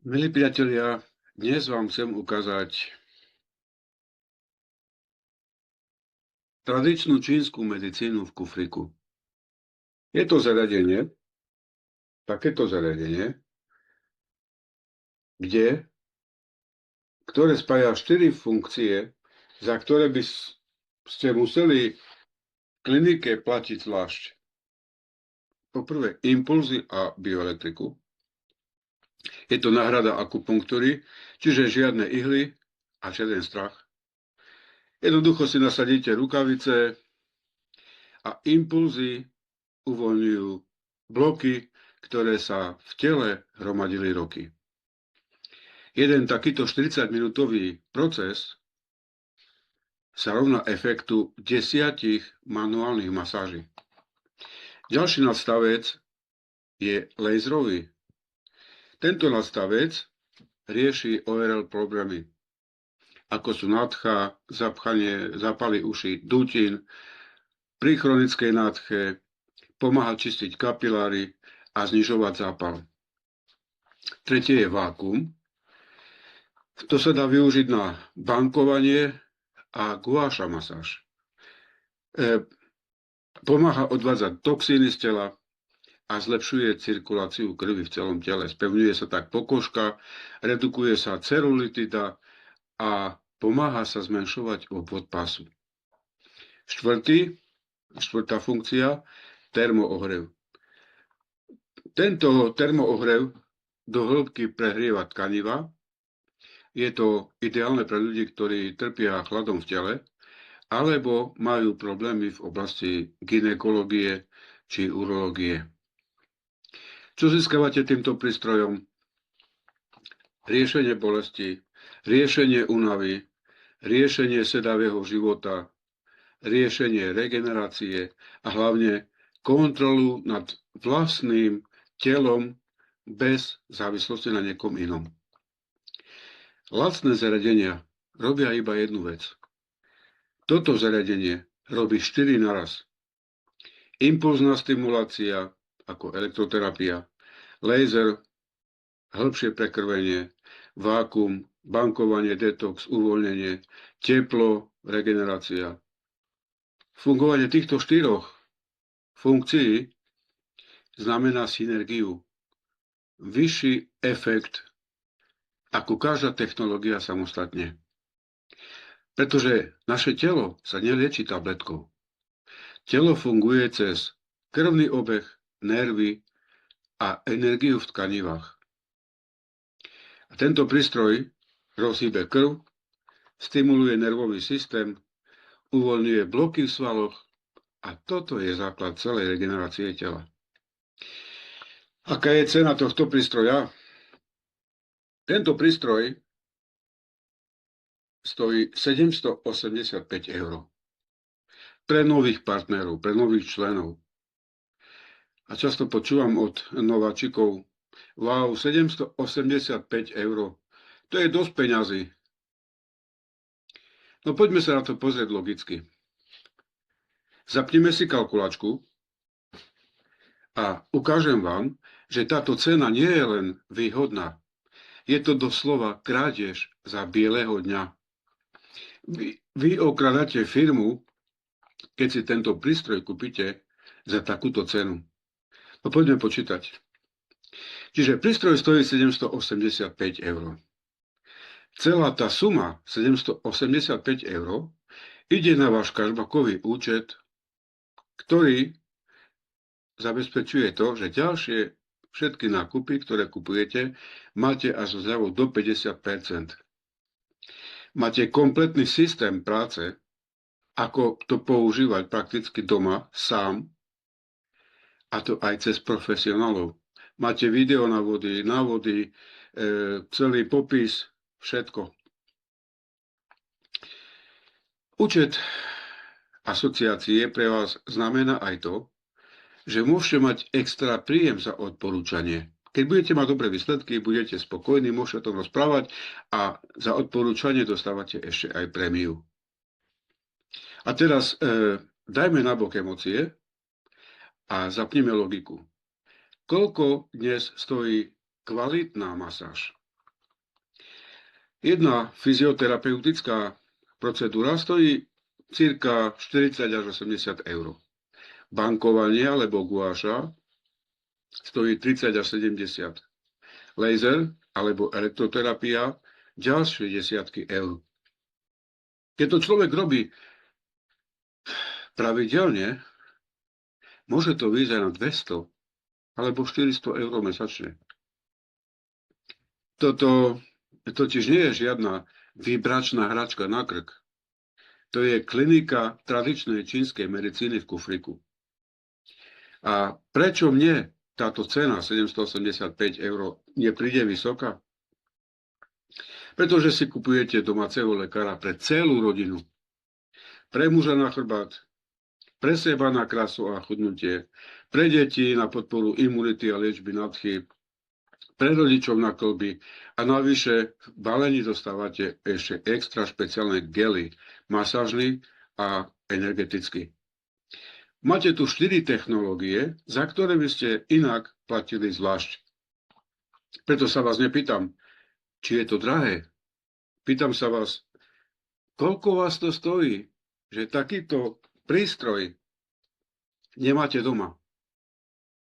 Milí priatelia, dnes vám chcem ukázať tradičnú čínsku medicínu v kufriku. Je to zariadenie, takéto zariadenie, ktoré spája 4 funkcie, za ktoré by ste museli v klinike platiť zvlášť. Poprvé impulzy a bioelektriku. Je to náhrada akupunktúry, čiže žiadne ihly a žiaden strach. Jednoducho si nasadíte rukavice a impulzy uvoľňujú bloky, ktoré sa v tele hromadili roky. Jeden takýto 40-minútový proces sa rovná efektu 10 manuálnych masáží. Ďalší nadstavec je laserový. Tento nadstavec rieši ORL problémy, ako sú nádcha, zapchanie, zápaly uší, dutín, pri chronickej nádche, pomáha čistiť kapiláry a znižovať zápal. Tretie je vákuum. To sa dá využiť na bankovanie a guáša masáž. Pomáha odvádzať toxíny z tela a zlepšuje cirkuláciu krvi v celom tele. Spevňuje sa tak pokožka, redukuje sa celulitida a pomáha sa zmenšovať obvod pásu. Štvrtá funkcia, termoohrev. Tento termoohrev do hĺbky prehrieva tkaniva. Je to ideálne pre ľudí, ktorí trpia chladom v tele alebo majú problémy v oblasti gynekológie či urológie. Čo získavate týmto prístrojom? Riešenie bolesti, riešenie únavy, riešenie sedavého života, riešenie regenerácie a hlavne kontrolu nad vlastným telom bez závislosti na niekom inom. Lacné zariadenia robia iba jednu vec. Toto zariadenie robí 4 naraz. Impulzná stimulácia ako elektroterapia, laser, hĺbšie prekrvenie, vákuum, bankovanie, detox, uvoľnenie, teplo, regenerácia. Fungovanie týchto 4 funkcií znamená synergiu. Vyšší efekt ako každá technológia samostatne. Pretože naše telo sa nelieči tabletkou. Telo funguje cez krvný obeh, nervy a energiu v tkanivách. A tento prístroj rozhýbe krv, stimuluje nervový systém, uvoľňuje bloky v svaloch a toto je základ celej regenerácie tela. Aká je cena tohto prístroja? Tento prístroj stojí 785 €. Pre nových partnerov, pre nových členov. A často počúvam od nováčikov, wow, 785 €, to je dosť peňazí. No poďme sa na to pozrieť logicky. Zapneme si kalkulačku a ukážem vám, že táto cena nie je len výhodná. Je to doslova krádež za bieleho dňa. Vy okradáte firmu, keď si tento prístroj kúpite za takúto cenu. No poďme počítať. Čiže prístroj stojí 785 €. Celá tá suma 785 € ide na váš cashbackový účet, ktorý zabezpečuje to, že ďalšie všetky nákupy, ktoré kupujete, máte až zľavou do 50%. Máte kompletný systém práce, ako to používať prakticky doma sám, a to aj cez profesionálov. Máte videonávody, návody, celý popis, všetko. Účet asociácie pre vás znamená aj to, že môžete mať extra príjem za odporúčanie. Keď budete mať dobré výsledky, budete spokojní, môžete o tom rozprávať a za odporúčanie dostávate ešte aj prémiu. A teraz dajme nabok emócie a zapnime logiku. Koľko dnes stojí kvalitná masáž? Jedna fyzioterapeutická procedúra stojí cirka 40 až 80 eur. Bankovanie alebo guáša stojí 30 až 70. Laser alebo elektroterapia ďalšie desiatky eur. Keď to človek robí pravidelne, môže to vyjsť aj na 200 alebo 400 eur mesačne. Toto totiž nie je žiadna vibračná hračka na krk. To je klinika tradičnej čínskej medicíny v kufriku. A prečo mne táto cena 785 eur nepríde vysoká? Pretože si kupujete domáceho lekára pre celú rodinu. Pre muža na chrbát, pre seba na krasu a chudnutie, pre deti na podporu imunity a liečby nadchy, pre rodičov na kĺby a navyše v balení dostávate ešte extra špeciálne gely, masážny a energeticky. Máte tu 4 technológie, za ktoré by ste inak platili zvlášť. Preto sa vás nepýtam, či je to drahé. Pýtam sa vás, koľko vás to stojí, že takýto prístroj nemáte doma.